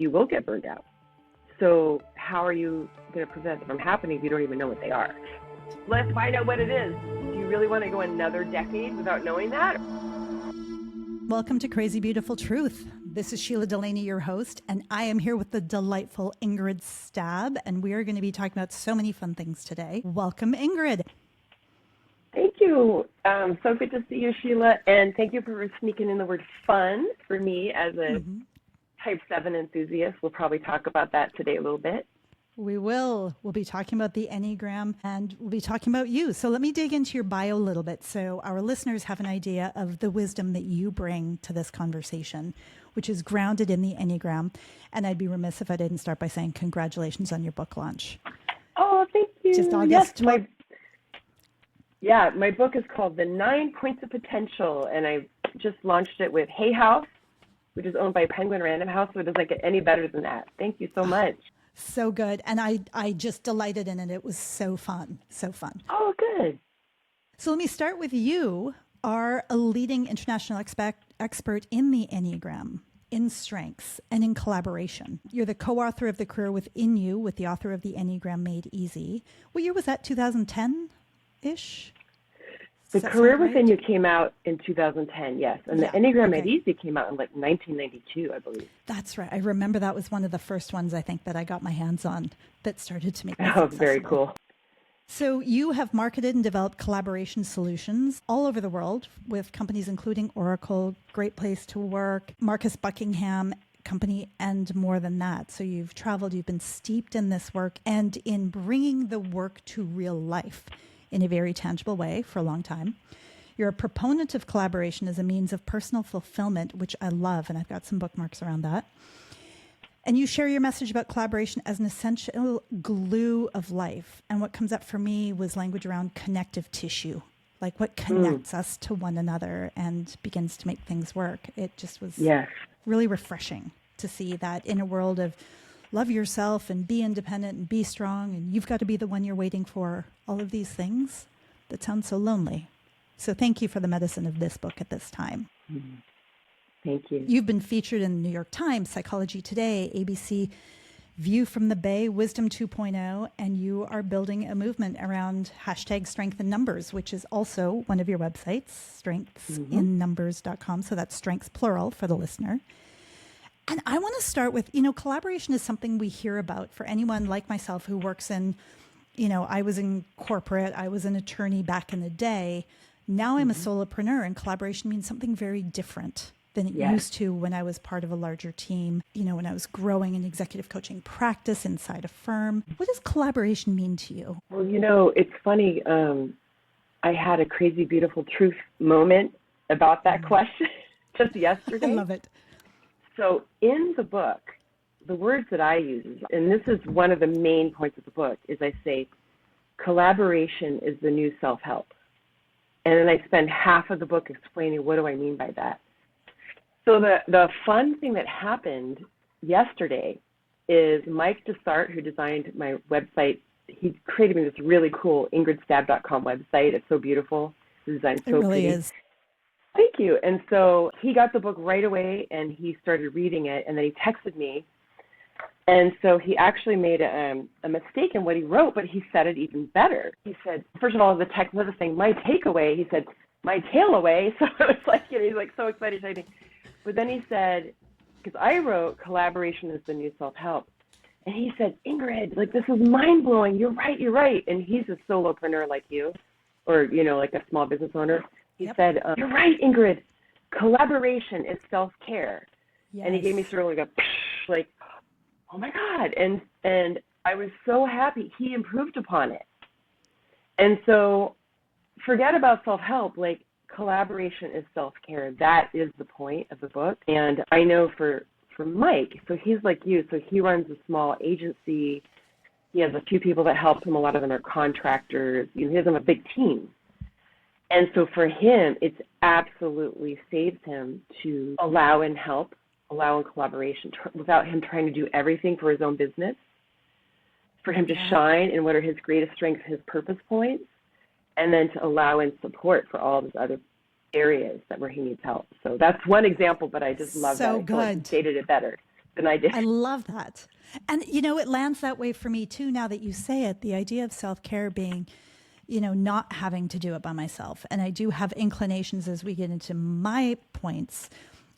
you will get burned out. So how are you going to prevent it from happening if you don't even know what they are? Let's find out what it is. Do you really want to go another decade without knowing that? Welcome to Crazy Beautiful Truth. This is Sheila Delaney, your host, and I am here with the delightful Ingrid Stabb, and we are going to be talking about so many fun things today. Welcome, Ingrid. Thank you. So good to see you, Sheila, and thank you for sneaking in the word fun for me as a Type 7 enthusiast. We'll probably talk about that today a little bit. We will. We'll be talking about the enneagram, and we'll be talking about you. So let me dig into your bio a little bit so our listeners have an idea of the wisdom that you bring to this conversation, which is grounded in the enneagram. And I'd be remiss if I didn't start by saying congratulations on your book launch. Oh, thank you. Just August. Yes, my book is called The 9 Points of Potential, and I just launched it with Hay House, which is owned by Penguin Random House, so it doesn't get any better than that. Thank you so much. So good. And I just delighted in it. It was so fun. So fun. Oh, good. So let me start with you, are a leading international expert in the Enneagram, in strengths, and in collaboration. You're the co-author of The Career Within You with the author of The Enneagram Made Easy. What year was that, 2010-ish? The Career Within You came out in 2010, yes. And the Enneagram Made Easy came out in like 1992, I believe. That's right. I remember that was one of the first ones, I think, that I got my hands on that started to make me successful. Very cool. So you have marketed and developed collaboration solutions all over the world with companies including Oracle, Great Place to Work, Marcus Buckingham Company, and more than that. So you've traveled, you've been steeped in this work and in bringing the work to real life in a very tangible way for a long time. You're a proponent of collaboration as a means of personal fulfillment, which I love, and I've got some bookmarks around that. And you share your message about collaboration as an essential glue of life. And what comes up for me was language around connective tissue, like what connects us to one another and begins to make things work. It just was really refreshing to see that in a world of love yourself and be independent and be strong and you've got to be the one you're waiting for, all of these things that sound so lonely. So thank you for the medicine of this book at this time. Thank you. You've been featured in the New York Times, Psychology Today, ABC, View from the Bay, Wisdom 2.0, and you are building a movement around hashtag strength in numbers, which is also one of your websites, strengthsinnumbers.com. So that's strengths plural for the listener. And I want to start with, collaboration is something we hear about for anyone like myself who works in, I was in corporate, I was an attorney back in the day. Now I'm a solopreneur, and collaboration means something very different than it used to when I was part of a larger team, when I was growing an executive coaching practice inside a firm. What does collaboration mean to you? Well, it's funny. I had a crazy, beautiful truth moment about that question just yesterday. I love it. So in the book, the words that I use, and this is one of the main points of the book, is I say, collaboration is the new self-help. And then I spend half of the book explaining what do I mean by that. So the fun thing that happened yesterday is Mike Dessart, who designed my website, he created me this really cool ingridstabb.com website. It's so beautiful. The design's so really pretty. Is. Thank you. And so he got the book right away and he started reading it, and then he texted me. And so he actually made a mistake in what he wrote, but he said it even better. He said, first of all, the text was saying, my takeaway, he said, my tail away. So it was like, he's like so excited. But then he said, because I wrote collaboration is the new self-help. And he said, Ingrid, like this is mind-blowing. You're right. And he's a solopreneur like you, or, like a small business owner. He said, you're right, Ingrid. Collaboration is self-care. Yes. And he gave me sort of like, oh my God. And I was so happy. He improved upon it. And so forget about self-help. Like collaboration is self-care. That is the point of the book. And I know for Mike, so he's like you. So he runs a small agency. He has a few people that help him. A lot of them are contractors. He doesn't have a big team. And so for him, it's absolutely saved him to allow in help, allow in collaboration without him trying to do everything for his own business, for him to shine in what are his greatest strengths, his purpose points, and then to allow in support for all those other areas where he needs help. So that's one example, but I just love that. So good. He stated it better. than I did. I love that. And, it lands that way for me too, now that you say it, the idea of self-care being, not having to do it by myself. And I do have inclinations as we get into my points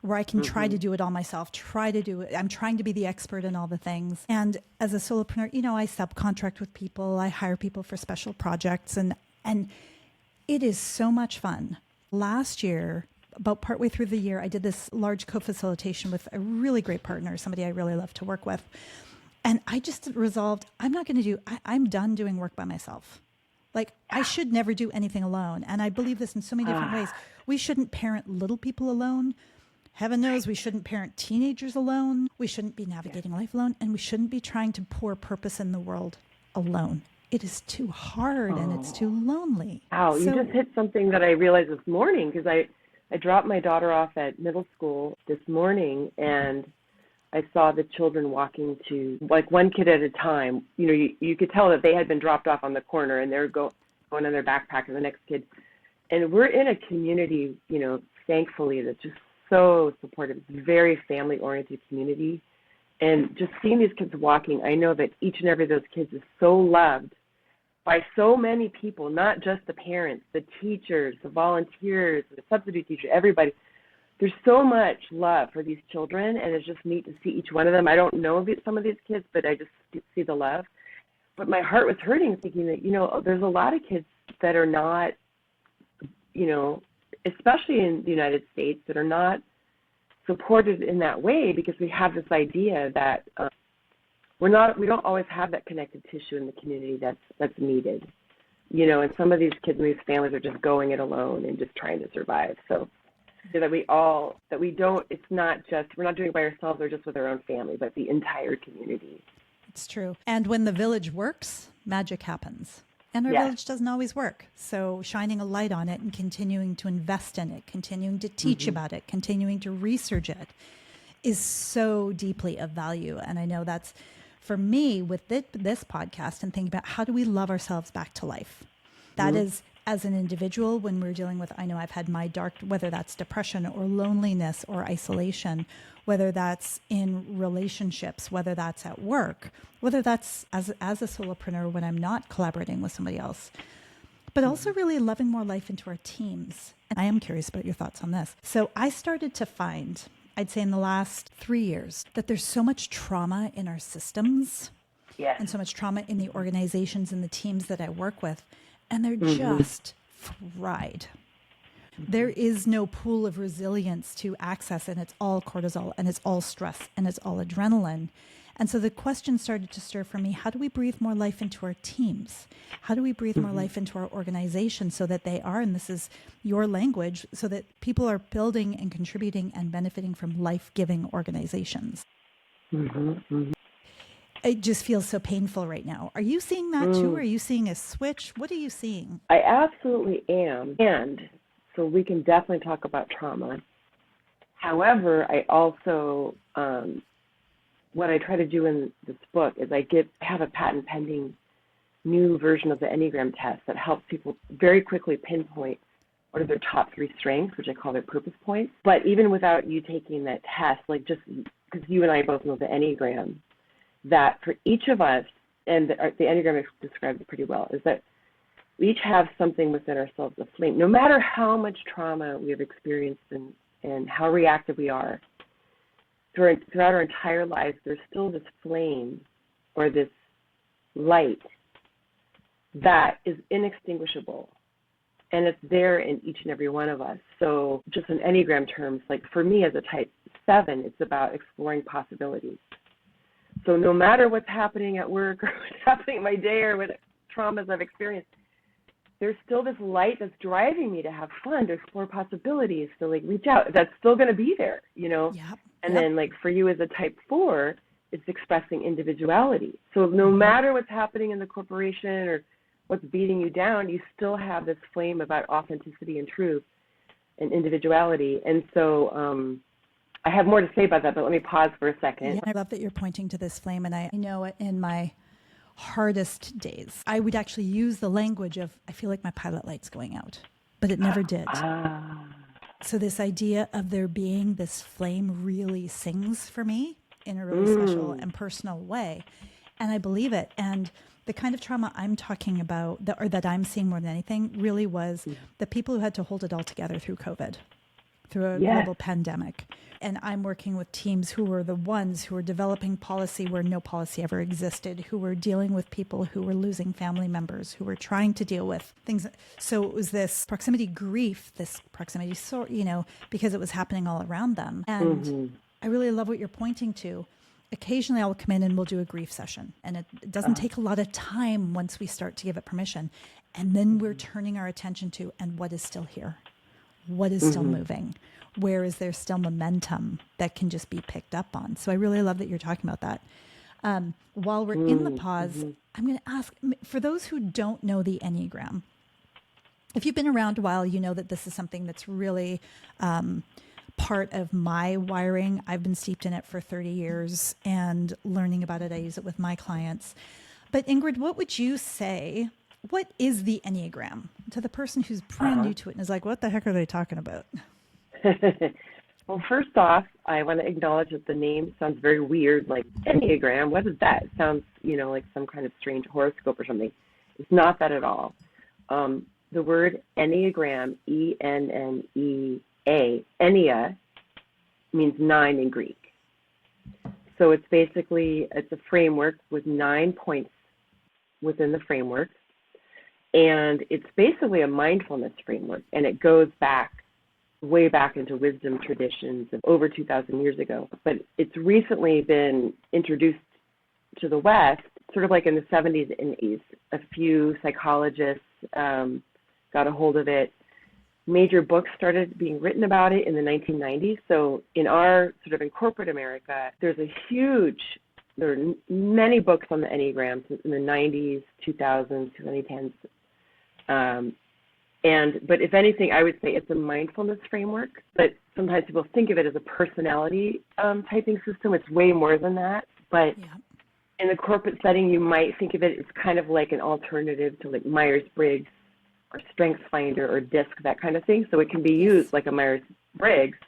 where I can try to do it all myself, I'm trying to be the expert in all the things. And as a solopreneur, I subcontract with people, I hire people for special projects, and it is so much fun. Last year, about partway through the year, I did this large co-facilitation with a really great partner, somebody I really love to work with. And I just resolved, I'm done doing work by myself. Like, I should never do anything alone. And I believe this in so many different ways. We shouldn't parent little people alone. Heaven knows we shouldn't parent teenagers alone. We shouldn't be navigating life alone. And we shouldn't be trying to pour purpose in the world alone. It is too hard and it's too lonely. Wow, you just hit something that I realized this morning, because I dropped my daughter off at middle school this morning, and I saw the children walking to, like, one kid at a time. You could tell that they had been dropped off on the corner, and they're going on their backpack to the next kid. And we're in a community, thankfully, that's just so supportive. It's a very family-oriented community. And just seeing these kids walking, I know that each and every of those kids is so loved by so many people, not just the parents, the teachers, the volunteers, the substitute teacher, everybody. There's so much love for these children, and it's just neat to see each one of them. I don't know some of these kids, but I just see the love. But my heart was hurting thinking that, there's a lot of kids that are not, especially in the United States, that are not supported in that way, because we have this idea that we don't always have that connective tissue in the community that's needed, and some of these kids and these families are just going it alone and just trying to survive. So that it's not just, we're not doing it by ourselves or just with our own family, but the entire community. It's true. And when the village works, magic happens. And our village doesn't always work. So shining a light on it and continuing to invest in it, continuing to teach about it, continuing to research it is so deeply of value. And I know that's, for me, with this podcast and thinking about how do we love ourselves back to life. That is, as an individual, when we're dealing with, I know I've had my dark, whether that's depression or loneliness or isolation, whether that's in relationships, whether that's at work, whether that's as a solopreneur when I'm not collaborating with somebody else, but also really loving more life into our teams. And I am curious about your thoughts on this. So I started to find, I'd say in the last 3 years, that there's so much trauma in our systems and so much trauma in the organizations and the teams that I work with, and they're just fried. There is no pool of resilience to access, and it's all cortisol, and it's all stress, and it's all adrenaline. And so the question started to stir for me, how do we breathe more life into our teams? How do we breathe more life into our organization so that they are, and this is your language, so that people are building and contributing and benefiting from life-giving organizations? It just feels so painful right now. Are you seeing that too? Are you seeing a switch? What are you seeing? I absolutely am. And so we can definitely talk about trauma. However, I also, what I try to do in this book is I have a patent pending new version of the Enneagram test that helps people very quickly pinpoint what are their top 3 strengths, which I call their purpose points. But even without you taking that test, like just because you and I both know the Enneagram, that for each of us, and the Enneagram describes it pretty well, is that we each have something within ourselves, a flame. No matter how much trauma we have experienced and how reactive we are, throughout our entire lives, there's still this flame or this light that is inextinguishable. And it's there in each and every one of us. So just in Enneagram terms, like for me as a type 7, it's about exploring possibilities. So no matter what's happening at work or what's happening in my day or what traumas I've experienced, there's still this light that's driving me to have fun, to explore possibilities, to like reach out. That's still going to be there, And then like for you as a type 4, it's expressing individuality. So no matter what's happening in the corporation or what's beating you down, you still have this flame about authenticity and truth and individuality. And so I have more to say about that, but let me pause for a second. Yeah, I love that you're pointing to this flame, and I know it in my hardest days. I would actually use the language of, I feel like my pilot light's going out, but it never did. So this idea of there being this flame really sings for me. in a really special and personal way. And I believe it. And the kind of trauma I'm talking about, that I'm seeing more than anything, really was the people who had to hold it all together through COVID, through a global pandemic. And I'm working with teams who were the ones who were developing policy where no policy ever existed, who were dealing with people who were losing family members, who were trying to deal with things. So it was this proximity grief, this proximity, because it was happening all around them. And I really love what you're pointing to. Occasionally I'll come in and we'll do a grief session, and it doesn't take a lot of time once we start to give it permission. And then we're turning our attention to, and what is still here? What is still moving? Where is there still momentum that can just be picked up on? So I really love that you're talking about that. While we're in the pause, I'm going to ask, for those who don't know the Enneagram, if you've been around a while, you know that this is something that's really part of my wiring. I've been steeped in it for 30 years and learning about it. I use it with my clients. But Ingrid, what would you say, what is the Enneagram to the person who's brand new to it and is like, what the heck are they talking about? Well, first off, I want to acknowledge that the name sounds very weird, like Enneagram. What is that? It sounds, like some kind of strange horoscope or something. It's not that at all. The word Enneagram, E-N-N-E-A, Ennea, means 9 in Greek. So it's a framework with 9 points within the framework. And it's basically a mindfulness framework. And it goes way back into wisdom traditions of over 2,000 years ago. But it's recently been introduced to the West, sort of like in the 70s and 80s. A few psychologists got a hold of it. Major books started being written about it in the 1990s. So in our in corporate America, there are many books on the Enneagram since in the 90s, 2000s, 2010s. But if anything, I would say it's a mindfulness framework. But sometimes people think of it as a personality typing system. It's way more than that. But in the corporate setting, you might think of it as kind of like an alternative to like Myers-Briggs or StrengthsFinder or DISC, that kind of thing. So it can be used like a Myers-Briggs,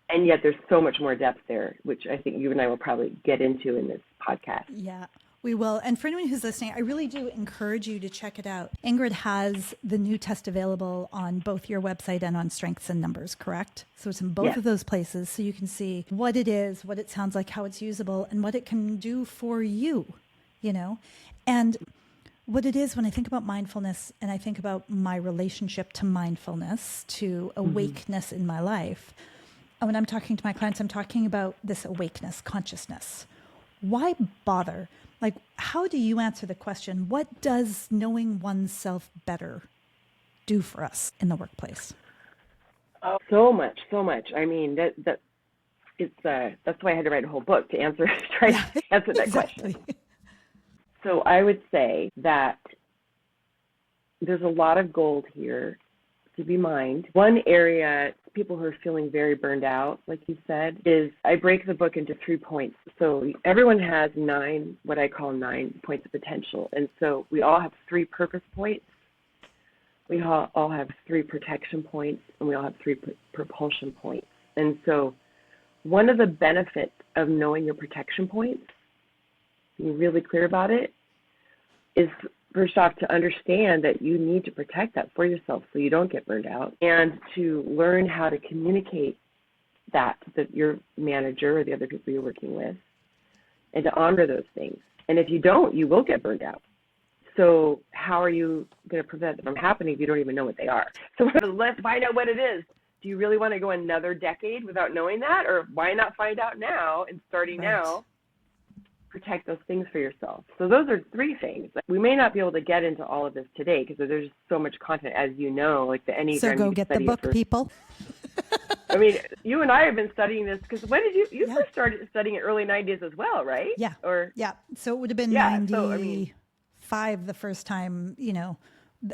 and yet there's so much more depth there, which I think you and I will probably get into in this podcast. Yeah, we will. And for anyone who's listening, I really do encourage you to check it out. Ingrid has the new test available on both your website and on Strengths and Numbers, correct? So it's in both of those places, so you can see what it is, what it sounds like, how it's usable, and what it can do for you, And what it is, when I think about mindfulness and I think about my relationship to mindfulness, to awakeness in my life, and when I'm talking to my clients, I'm talking about this awakeness, consciousness. Why bother? Like, how do you answer the question, what does knowing oneself better do for us in the workplace? Oh, so much. I mean, that's why I had to write a whole book to answer that question. So I would say that there's a lot of gold here to be mined. One area, people who are feeling very burned out, like you said, is I break the book into 3 points. So everyone has 9, what I call 9 points of potential. And so we all have 3 purpose points. We all have 3 protection points, and we all have 3 propulsion points. And so one of the benefits of knowing your protection points, being really clear about it, is first off to understand that you need to protect that for yourself so you don't get burned out, and to learn how to communicate that to your manager or the other people you're working with, and to honor those things. And if you don't, you will get burned out. So how are you going to prevent them from happening if you don't even know what they are? So let's find out what it is. Do you really want to go another decade without knowing that? Or why not find out now and starting now? Protect those things for yourself. So those are 3 things. We may not be able to get into all of this today because there's so much content, as you know, like the Enneagram. So go get the book, people. I mean, you and I have been studying this because when did you first started studying it early 90s as well, right? Yeah. So it would have been 95 the first time,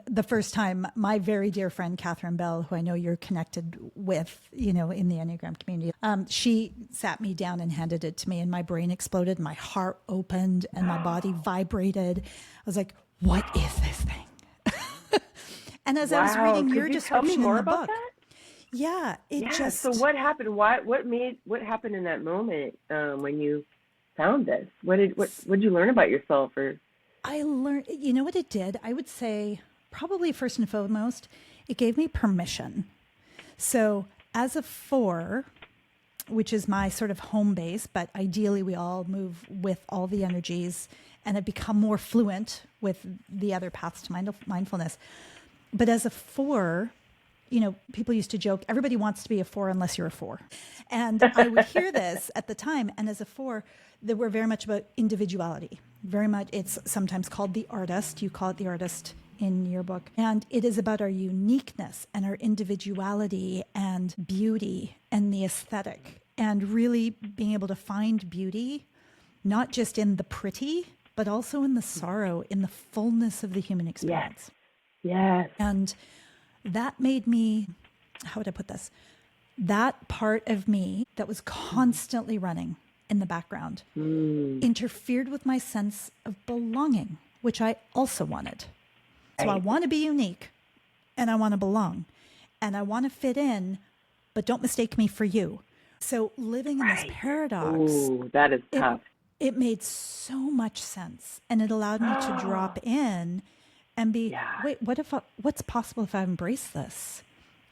the first time my very dear friend, Catherine Bell, who I know you're connected with, in the Enneagram community, she sat me down and handed it to me, and my brain exploded, my heart opened, and my body vibrated. I was like, what is this thing? And as I was reading your description in the book, Yeah, So what happened? What happened in that moment when you found this? What did you learn about yourself? Or I learned, you know what it did? I would say probably first and foremost, it gave me permission. So as a 4, which is my sort of home base, but ideally we all move with all the energies and have become more fluent with the other paths to mindfulness. But as a 4, you know, people used to joke, everybody wants to be a 4 unless you're a 4. And I would hear this at the time. And as a 4, they were very much about individuality. Very much, it's sometimes called the artist. You call it the artist in your book. And it is about our uniqueness and our individuality and beauty and the aesthetic. And really being able to find beauty, not just in the pretty, but also in the sorrow, in the fullness of the human experience. Yes. And that made me, how would I put this? That part of me that was constantly running in the background interfered with my sense of belonging, which I also wanted. So I want to be unique and I want to belong and I want to fit in, but don't mistake me for you. So living in this paradox. Ooh, that is tough. It made so much sense and it allowed me to drop in and be, wait, what's possible if I embrace this?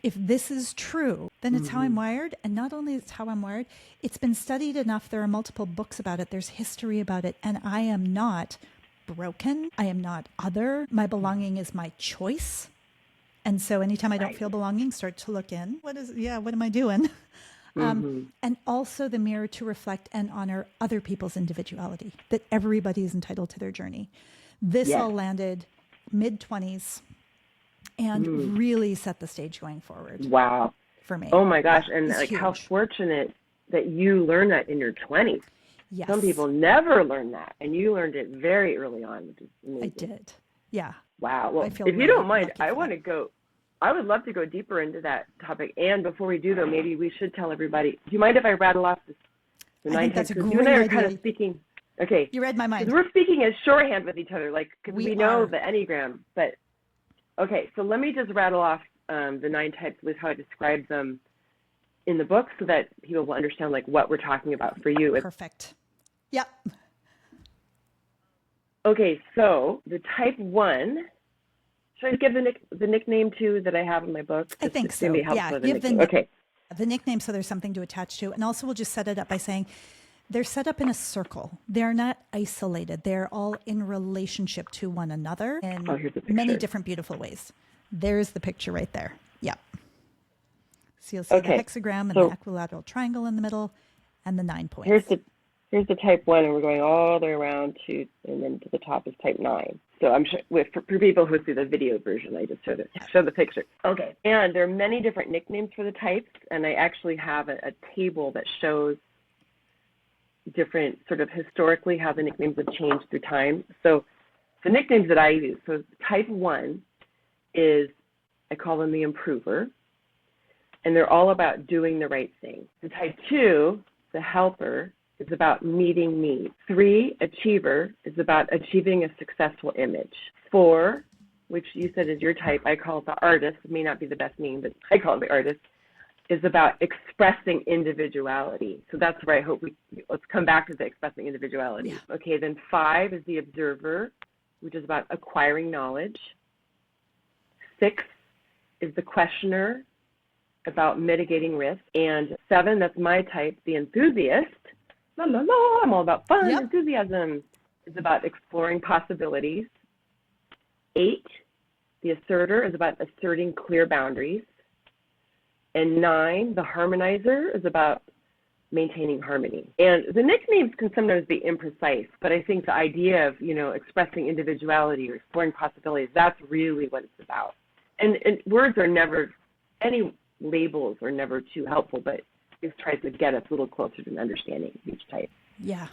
If this is true, then it's how I'm wired. And not only is it how I'm wired, it's been studied enough. There are multiple books about it. There's history about it. And I am not broken. I am not other. My belonging is my choice. And so anytime I don't feel belonging, start to look in. What am I doing? And also the mirror to reflect and honor other people's individuality, that everybody is entitled to their journey. This all landed mid-20s and really set the stage going forward. Wow. For me. Oh my gosh. And like huge. How fortunate that you learned that in your 20s. Yes. Some people never learn that. And you learned it very early on, which is amazing. I did. Yeah. Wow. Well, if you don't mind, I would love to go deeper into that topic. And before we do, though, maybe we should tell everybody. Do you mind if I rattle off the 9 types? Because you and I are kind of speaking. Okay. You read my mind. Because we're speaking as shorthand with each other, like, because we know the enneagram. But okay, so let me just rattle off the 9 types with how I describe them in the book, so that people will understand like what we're talking about for you. Perfect. Yep. Okay, so the type 1. Should I give the nickname too that I have in my book? I think so. Yeah, give the nickname so there's something to attach to. And also we'll just set it up by saying they're set up in a circle. They're not isolated. They're all in relationship to one another in many different beautiful ways. There's the picture right there. Yep. So you'll see the hexagram and the equilateral triangle in the middle and the 9 points. Here's the type 1, and we're going all the way around to, and then to the top is type 9. So I'm sure for people who see the video version, I just show the picture. Okay, and there are many different nicknames for the types, and I actually have a table that shows different sort of historically how the nicknames have changed through time. So the nicknames that I use, so type 1 is, I call them the improver, and they're all about doing the right thing. The type 2, the helper, is about meeting needs. 3, achiever, is about achieving a successful image. 4, which you said is your type, I call it the artist. It may not be the best name, but I call it the artist, is about expressing individuality. So that's where I hope let's come back to the expressing individuality. Yeah. Okay, then 5 is the observer, which is about acquiring knowledge. 6 is the questioner, about mitigating risk. And 7, that's my type, the enthusiast. La, la, la, I'm all about fun, enthusiasm, is about exploring possibilities. 8, the asserter, is about asserting clear boundaries. And 9, the harmonizer, is about maintaining harmony. And the nicknames can sometimes be imprecise, but I think the idea of, expressing individuality or exploring possibilities, that's really what it's about. And words are never, any labels are never too helpful, but it tries to get us a little closer to an understanding of each type. Yeah.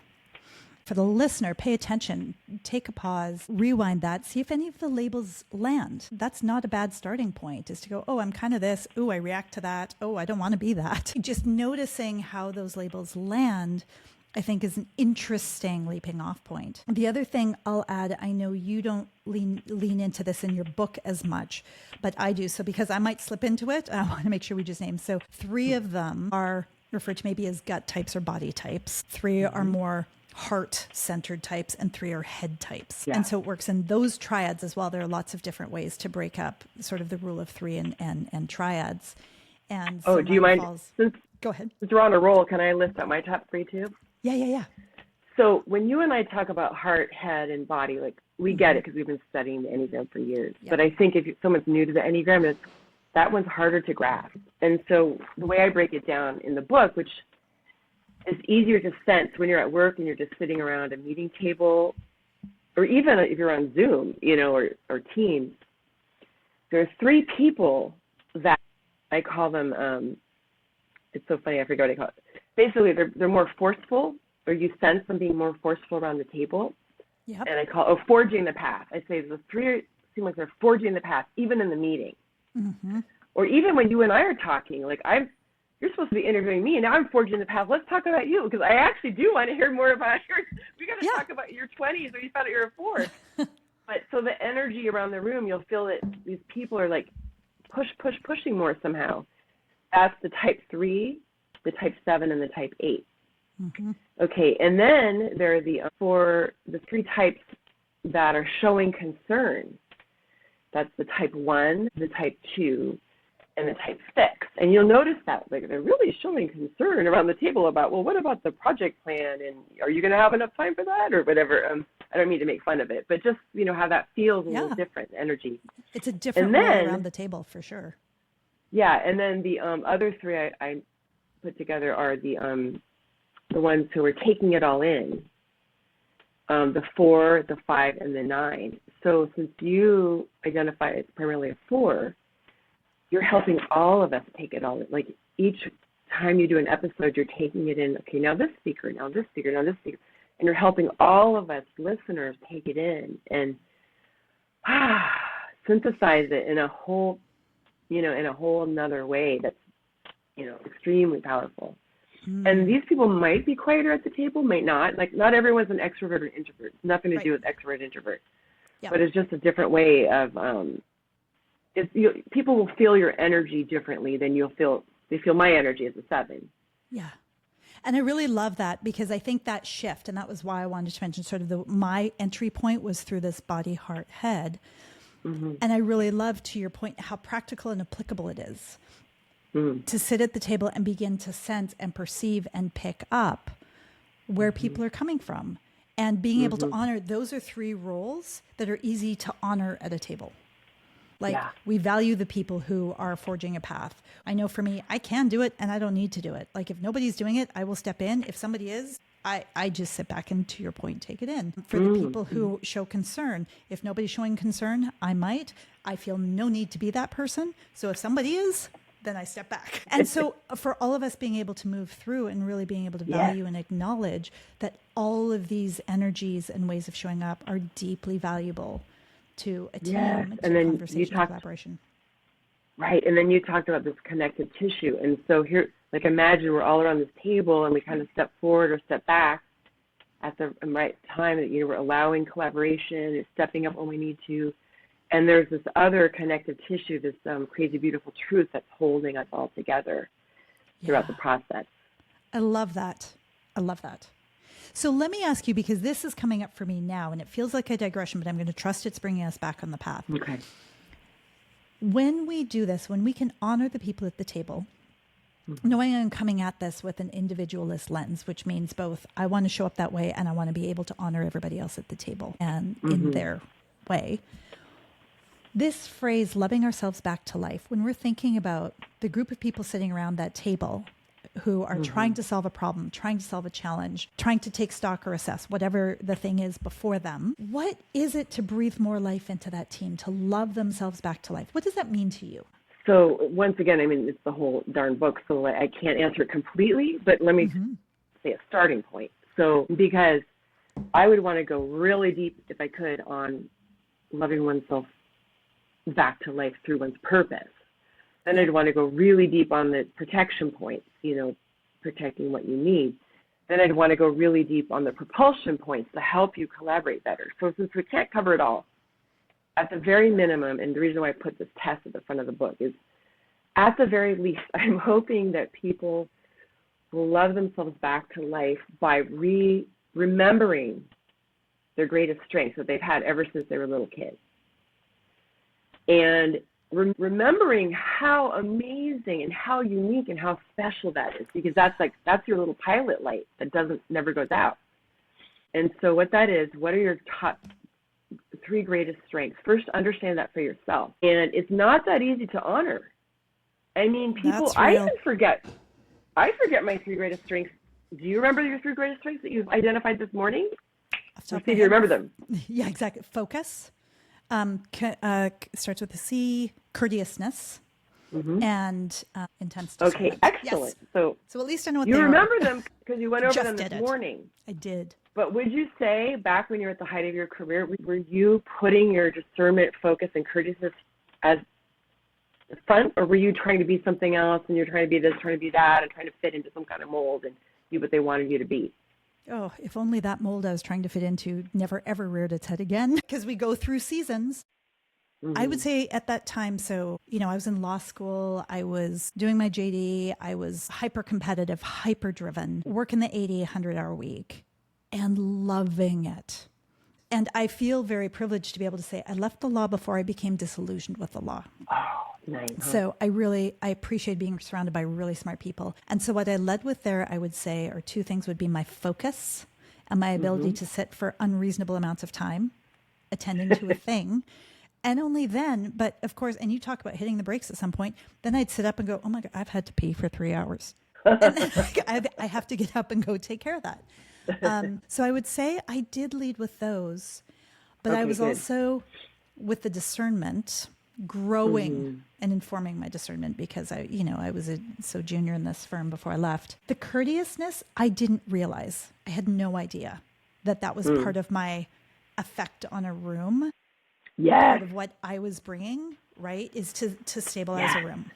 For the listener, pay attention, take a pause, rewind that, see if any of the labels land. That's not a bad starting point, is to go, oh, I'm kind of this. Oh, I react to that. Oh, I don't want to be that. Just noticing how those labels land I think is an interesting leaping off point. The other thing I'll add, I know you don't lean into this in your book as much, but I do. So because I might slip into it, I want to make sure we just name. So 3 of them are referred to maybe as gut types or body types. 3 are more heart-centered types, and 3 are head types. Yeah. And so it works in those triads as well. There are lots of different ways to break up sort of the rule of 3 and triads. And so do you mind? Go ahead. Since we're on a roll, can I list out my top 3 too? Yeah. So when you and I talk about heart, head, and body, like we get it because we've been studying the Enneagram for years. Yep. But I think if someone's new to the Enneagram, that one's harder to grasp. And so the way I break it down in the book, which is easier to sense when you're at work and you're just sitting around a meeting table, or even if you're on Zoom, or Teams, there's 3 people that I call them, it's so funny, I forget what I call it. Basically, they're more forceful, or you sense them being more forceful around the table. Yep. And I call forging the path. I say the 3 seem like they're forging the path, even in the meeting. Mm-hmm. Or even when you and I are talking, like you're supposed to be interviewing me, and now I'm forging the path. Let's talk about you, because I actually do want to hear more about yours. We got to talk about your 20s, or you found out you're a 4. But so the energy around the room, you'll feel that these people are like pushing more somehow. That's the type 3, the type 7, and the type 8. Mm-hmm. Okay, and then there are the 3 types that are showing concern. That's the type 1, the type 2, and the type 6. And you'll notice that they're really showing concern around the table about, well, what about the project plan, and are you going to have enough time for that, or whatever. I don't mean to make fun of it, but just how that feels a little different energy. It's a different way around the table for sure. Yeah, and then the other 3 I put together are the ones who are taking it all in, the 4, the 5, and the 9. So since you identify as primarily a 4, you're helping all of us take it all in. Like each time you do an episode, you're taking it in. Okay, now this speaker, now this speaker, now this speaker. And you're helping all of us listeners take it in and synthesize it in a whole another way that's, extremely powerful. And these people might be quieter at the table, might not. Like, not everyone's an extrovert or introvert. It's nothing to do with extrovert, introvert. Yep. But it's just a different way of, people will feel your energy differently than they feel my energy as a 7. Yeah. And I really love that, because I think that shift, and that was why I wanted to mention sort of my entry point was through this body, heart, head. Mm-hmm. And I really love, to your point, how practical and applicable it is to sit at the table and begin to sense and perceive and pick up where people are coming from, and being able to honor. Those are 3 roles that are easy to honor at a table. We value the people who are forging a path. I know for me, I can do it and I don't need to do it. Like, if nobody's doing it, I will step in. If somebody is, I just sit back and, to your point, take it in. For the people who show concern, if nobody's showing concern, I feel no need to be that person. So if somebody is, then I step back. And so for all of us being able to move through and really being able to value and acknowledge that all of these energies and ways of showing up are deeply valuable to a team, to and then conversation, and collaboration. Right, and then you talked about this connective tissue. And so here, like, imagine we're all around this table and we kind of step forward or step back at the right time, that we're allowing collaboration, or stepping up when we need to. And there's this other connective tissue, this crazy, beautiful truth that's holding us all together throughout the process. I love that. So let me ask you, because this is coming up for me now, and it feels like a digression, but I'm going to trust it's bringing us back on the path. Okay. When we do this, when we can honor the people at the table, knowing I'm coming at this with an individualist lens, which means both I want to show up that way and I want to be able to honor everybody else at the table and in their way. This phrase, loving ourselves back to life, when we're thinking about the group of people sitting around that table who are trying to solve a problem, trying to solve a challenge, trying to take stock or assess whatever the thing is before them, what is it to breathe more life into that team, to love themselves back to life? What does that mean to you? So once again, I mean, it's the whole darn book, so I can't answer it completely, but let me say a starting point. So because I would want to go really deep, if I could, on loving oneself back to life through one's purpose. Then I'd want to go really deep on the protection points, protecting what you need. then I'd want to go really deep on the propulsion points to help you collaborate better. So since we can't cover it all, at the very minimum, and the reason why I put this test at the front of the book is, at the very least, I'm hoping that people will love themselves back to life by remembering their greatest strengths that they've had ever since they were little kids. And remembering how amazing and how unique and how special that is, because that's your little pilot light that never goes out. And so what that is, what are your top 3 greatest strengths? First, understand that for yourself. And it's not that easy to honor. I mean, people, I even forget. I forget my 3 greatest strengths. Do you remember your 3 greatest strengths that you've identified this morning? Let's see if you remember them. Yeah, exactly. Focus. Starts with a C. Courteousness. And intense discernment. Okay, excellent. Yes. So at least I know what you they remember are. them because you went over them this morning. I did. But would you say, back when you were at the height of your career, were you putting your discernment, focus, and courteousness as the front, or were you trying to be something else, and you're trying to be this, trying to be that, and trying to fit into some kind of mold and be what they wanted you to be? Oh, if only that mold I was trying to fit into never, ever reared its head again, because we go through seasons. I would say at that time, so, I was in law school, I was doing my JD, I was hyper competitive, hyper driven, working the 80, 100-hour week and loving it. And I feel very privileged to be able to say I left the law before I became disillusioned with the law. Oh, nice. So I appreciate being surrounded by really smart people. And so what I led with there, I would say, or 2 things would be my focus and my ability to sit for unreasonable amounts of time attending to a thing. And only then, but of course, and you talk about hitting the brakes at some point, then I'd sit up and go, oh my God, I've had to pee for 3 hours. And then I have to get up and go take care of that. So I would say I did lead with those, but I was also with the discernment, growing and informing my discernment, because I was so junior in this firm before I left. The courteousness, I didn't realize. I had no idea that was part of my effect on a room. Yes. Part of what I was bringing, right, is to stabilize a room.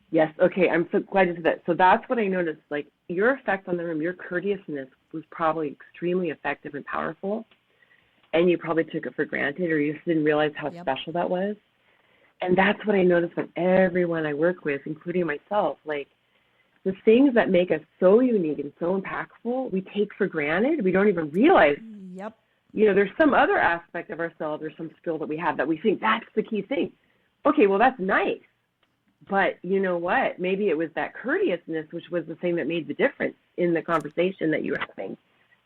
Yes. Okay. I'm so glad you said that. So that's what I noticed. Like, your effect on the room, your courteousness was probably extremely effective and powerful. And you probably took it for granted, or you just didn't realize how special that was. And that's what I noticed from everyone I work with, including myself. Like, the things that make us so unique and so impactful, we take for granted. We don't even realize. Yep. There's some other aspect of ourselves or some skill that we have that we think that's the key thing. Okay, well, that's nice. But you know what? Maybe it was that courteousness, which was the thing that made the difference in the conversation that you were having,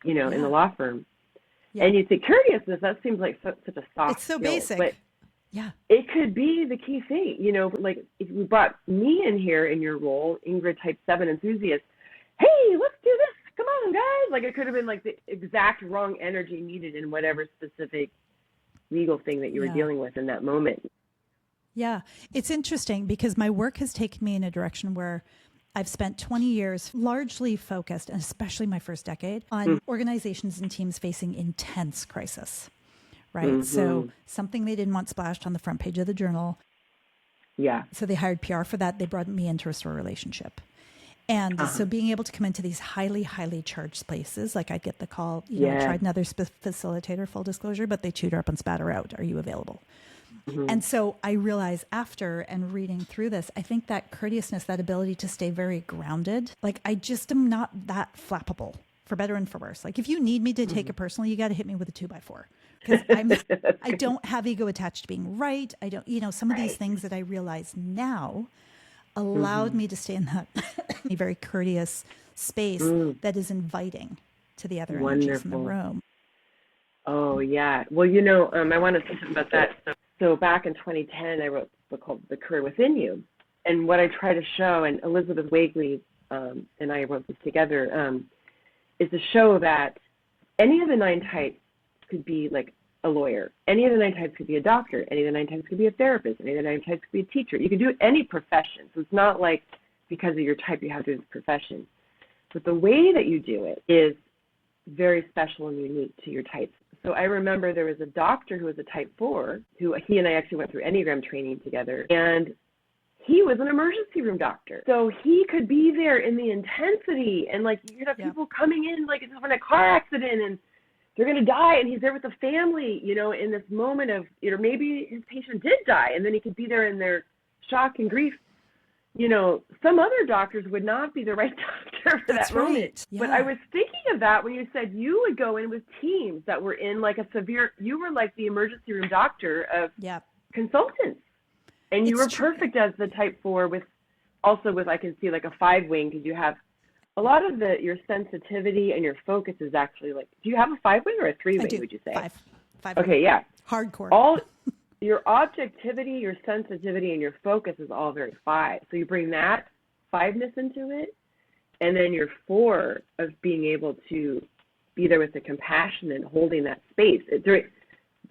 in the law firm. Yeah. And you think courteousness, that seems like such a soft It's so skill, basic. But it could be the key thing. Like if you brought me in here in your role, Ingrid Type 7 enthusiast, hey, let's do this. Come on, guys. Like, it could have been like the exact wrong energy needed in whatever specific legal thing that you were dealing with in that moment. Yeah. It's interesting because my work has taken me in a direction where I've spent 20 years largely focused, and especially my first decade, on organizations and teams facing intense crisis, right? So something they didn't want splashed on the front page of the journal. Yeah. So they hired PR for that. They brought me in to restore a relationship. And so being able to come into these highly, highly charged places, like I'd get the call, I tried another facilitator, full disclosure, but they chewed her up and spat her out. Are you available? And so I realized after and reading through this, I think that courteousness, that ability to stay very grounded, like I just am not that flappable, for better and for worse. Like if you need me to take it personally, you got to hit me with a 2x4. Because I don't have ego attached to being right. I don't, some of these things that I realize now allowed me to stay in that very courteous space that is inviting to the other energies in the room. Oh, yeah. Well, I want to say something about that. So back in 2010, I wrote a book called The Career Within You. And what I try to show, and Elizabeth Wagley and I wrote this together, is to show that any of the 9 types could be like a lawyer. Any of the 9 types could be a doctor. Any of the 9 types could be a therapist. Any of the 9 types could be a teacher. You can do any profession. So it's not like because of your type you have to do this profession. But the way that you do it is very special and unique to your types. So I remember there was a doctor who was a type 4, who he and I actually went through enneagram training together. And he was an emergency room doctor. So he could be there in the intensity, and like you could have people coming in like it's in a car accident and they're going to die, and he's there with the family, you know, in this moment of, you know, maybe his patient did die, and then he could be there in their shock and grief. You know, some other doctors would not be the right doctor for that moment. Yeah. But I was thinking of that when you said you would go in with teams that were in like a severe, you were like the emergency room doctor of consultants. And you were perfect as the type 4 with, also with, I can see like a 5 wing, because you have a lot of your sensitivity and your focus is actually like, do you have a 5 wing or a 3 wing, would you say? 5. Okay, yeah. Hardcore. All your objectivity, your sensitivity, and your focus is all very 5. So you bring that 5-ness into it, and then your 4 of being able to be there with the compassion and holding that space.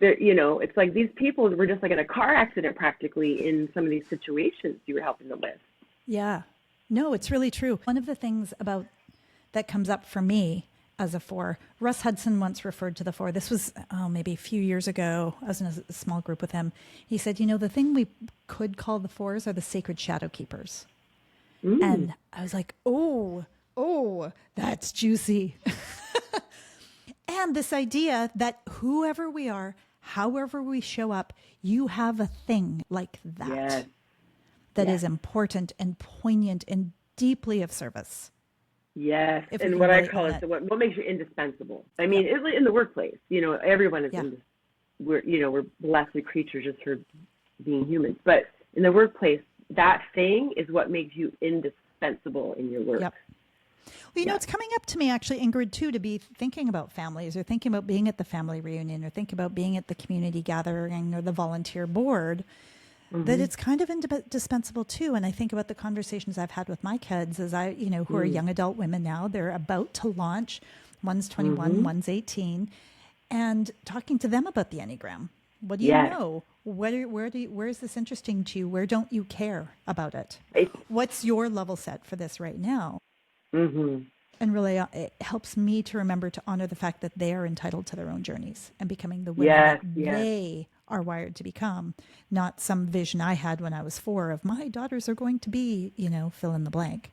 You know, it's like these people were just like in a car accident practically in some of these situations you were helping them with. Yeah. No, it's really true. One of the things about that comes up for me as a 4, Russ Hudson once referred to the 4. This was maybe a few years ago. I was in a small group with him. He said, you know, the thing we could call the 4s are the sacred shadow keepers. And I was like, oh, that's juicy. And this idea that whoever we are, however we show up, you have a thing like that that is important and poignant and deeply of service. Yes, and what I call it, what makes you indispensable. I mean, in the workplace, you know, everyone is, we're blessed creatures just for being humans. But in the workplace, that thing is what makes you indispensable in your work. Yep. Well, you know, it's coming up to me actually, Ingrid, too, to be thinking about families or thinking about being at the family reunion or thinking about being at the community gathering or the volunteer board, that it's kind of indispensable too. And I think about the conversations I've had with my kids as who are young adult women now, they're about to launch. One's 21, one's 18, and talking to them about the Enneagram. What do you know? Where is this interesting to you? Where don't you care about it? What's your level set for this right now? And really, it helps me to remember to honor the fact that they are entitled to their own journeys and becoming the women that they are wired to become, not some vision I had when I was 4 of my daughters are going to be, you know, fill in the blank.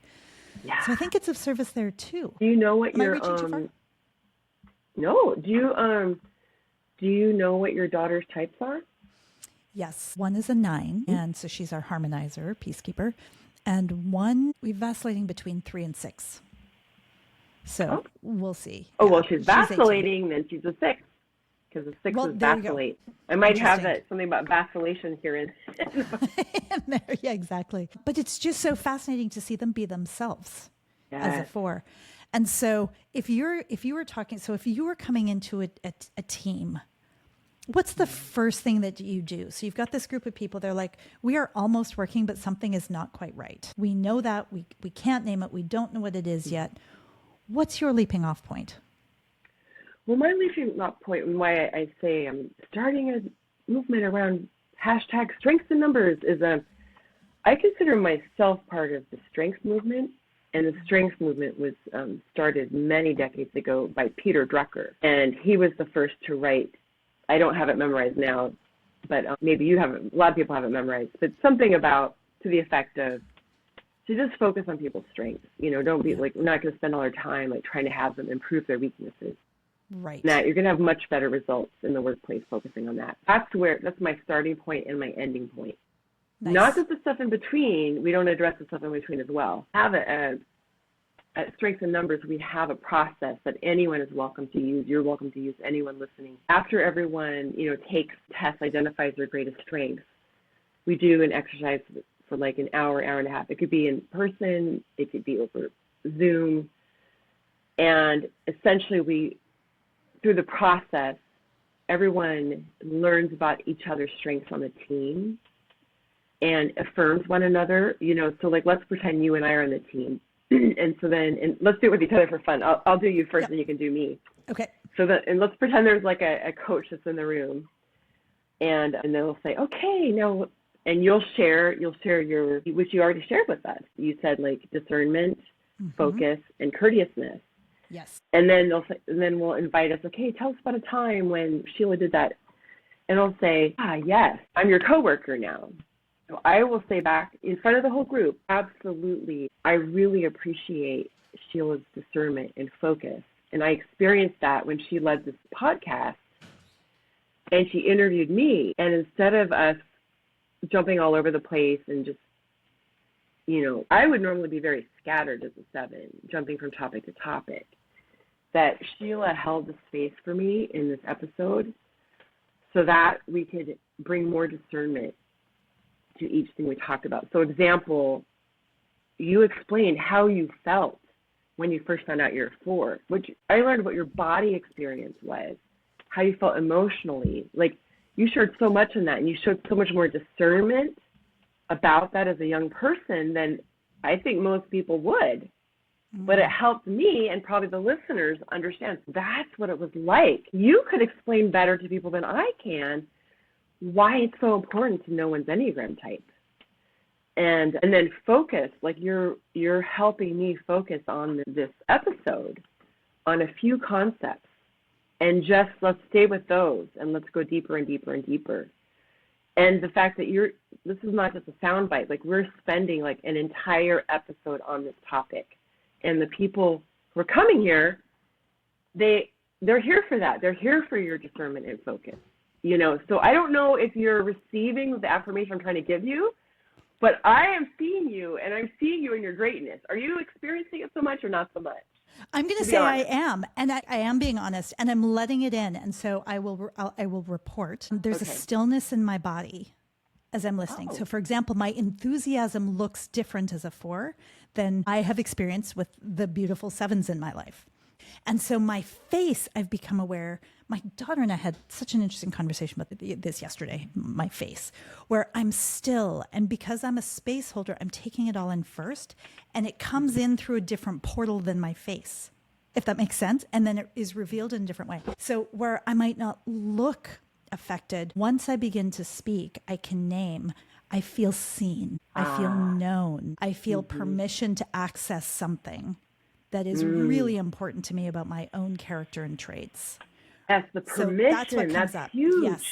Yeah. So I think it's of service there too. Do you know what your No. Do you know what your daughter's types are? Yes. One is a 9, and so she's our harmonizer, peacekeeper. And one, we're vacillating between 3 and 6. So we'll see. Oh, well, she's vacillating, then she's a 6. Because the 6 is vacillate. I might have something about vacillation here in there. Yeah, exactly. But it's just so fascinating to see them be themselves as a 4. And so if you were coming into a team, what's the first thing that you do? So you've got this group of people, they're like, we are almost working, but something is not quite right. We know that, we can't name it, we don't know what it is yet. What's your leaping off point? Well, my leaping off point and why I say I'm starting a movement around hashtag strengths and numbers is I consider myself part of the strengths movement. And the strengths movement was started many decades ago by Peter Drucker. And he was the first to write, I don't have it memorized now, but maybe you have it, a lot of people have it memorized, but something about to the effect of to just focus on people's strengths. You know, don't be like, we're not going to spend all our time like trying to have them improve their weaknesses. Right. Now you're going to have much better results in the workplace focusing on that. That's my starting point and my ending point. Nice. Not that the stuff in between, we don't address the stuff in between as well. Have at Strengths and Numbers, we have a process that anyone is welcome to use. You're welcome to use, anyone listening. After everyone, takes tests, identifies their greatest strengths, we do an exercise for like an hour and a half. It could be in person, it could be over Zoom. And essentially through the process, everyone learns about each other's strengths on the team and affirms one another, so like, let's pretend you and I are on the team. And so then, let's do it with each other for fun. I'll do you first, and you can do me. Okay. And let's pretend there's like a coach that's in the room, and they'll say, okay, now, and you'll share your, which you already shared with us. You said like discernment, focus, and courteousness. Yes. And then then we'll invite us, okay, tell us about a time when Sheila did that. And I'll say, yes, I'm your coworker now. So I will say back in front of the whole group, absolutely, I really appreciate Sheila's discernment and focus. And I experienced that when she led this podcast and she interviewed me. And instead of us jumping all over the place and just, I would normally be very scattered as a 7, jumping from topic to topic, that Sheila held the space for me in this episode so that we could bring more discernment to each thing we talked about. So example, you explained how you felt when you first found out you're a 4, which I learned what your body experience was, how you felt emotionally. Like, you shared so much in that, and you showed so much more discernment about that as a young person than I think most people would. Mm-hmm. But it helped me and probably the listeners understand that's what it was like. You could explain better to people than I can why it's so important to know one's enneagram type. And then focus, like you're helping me focus on this episode on a few concepts, and just let's stay with those and let's go deeper and deeper and deeper. And the fact that this is not just a soundbite, like we're spending like an entire episode on this topic, and the people who are coming here, they're here for that. They're here for your discernment and focus. So I don't know if you're receiving the affirmation I'm trying to give you, but I am seeing you, and I'm seeing you in your greatness. Are you experiencing it so much or not so much? I'm going to say honest. I am, and I am being honest, and I'm letting it in. And so I will report. There's a stillness in my body as I'm listening. Oh. So, for example, my enthusiasm looks different as a 4 than I have experienced with the beautiful 7s in my life. And so my face, I've become aware. My daughter and I had such an interesting conversation about this yesterday, my face, where I'm still. And because I'm a space holder, I'm taking it all in first. And it comes in through a different portal than my face, if that makes sense. And then it is revealed in a different way. So where I might not look affected, once I begin to speak, I can name. I feel seen. I feel known. I feel permission to access something that is really important to me about my own character and traits. That's the permission. So that's what comes up. Huge. Yes.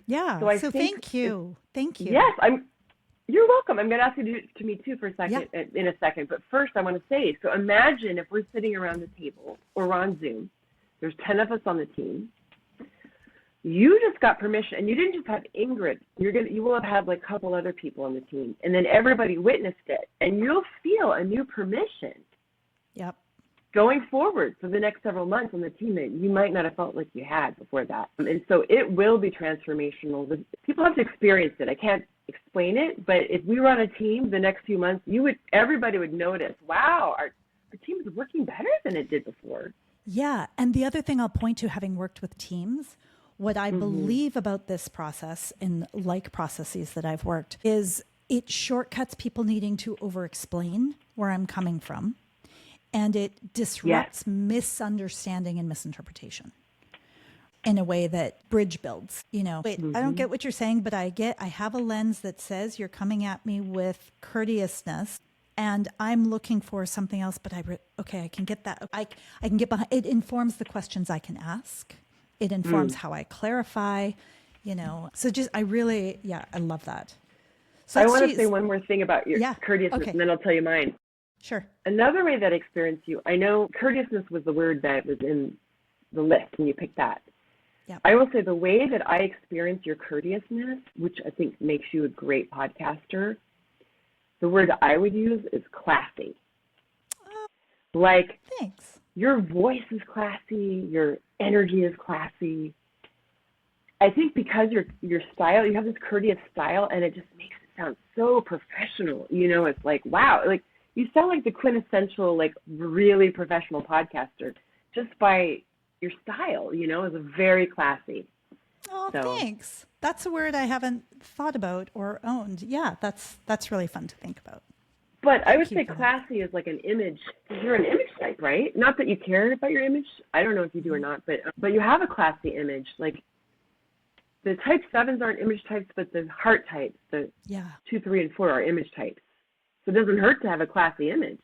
Yeah. So thank you. Thank you. Yes, you're welcome. I'm going to ask you to do it to me too for a second, in a second. But first I want to say, so imagine if we're sitting around the table or we're on Zoom. There's 10 of us on the team. You just got permission, and you didn't just have Ingrid. You will have had like a couple other people on the team, and then everybody witnessed it, and you'll feel a new permission. Yep. Going forward for the next several months on the team that you might not have felt like you had before that. And so it will be transformational. People have to experience it. I can't explain it, but if we were on a team the next few months, everybody would notice, wow, our team is working better than it did before. Yeah. And the other thing I'll point to, having worked with teams, what I believe about this process in like processes that I've worked is it shortcuts people needing to over-explain where I'm coming from. And it disrupts misunderstanding and misinterpretation in a way that bridge builds. I don't get what you're saying, but I have a lens that says you're coming at me with courteousness, and I'm looking for something else, but I can get that. I can get behind. It informs the questions I can ask. It informs how I clarify, So I love that. So I want to say one more thing about your courteousness, and then I'll tell you mine. Sure. Another way that I experienced you, I know courteousness was the word that was in the list and you picked that. Yep. I will say the way that I experience your courteousness, which I think makes you a great podcaster, the word I would use is classy. Thanks. Your voice is classy, your energy is classy. I think because your style, you have this courteous style, and it just makes it sound so professional. It's like, wow, like, you sound like the quintessential, like, really professional podcaster just by your style, is very classy. Oh, thanks. That's a word I haven't thought about or owned. Yeah, that's really fun to think about. But I would say classy is like an image. You're an image type, right? Not that you care about your image. I don't know if you do or not, but you have a classy image. Like, the type 7s aren't image types, but the heart types, the 2, 3, and 4 are image types. So it doesn't hurt to have a classy image.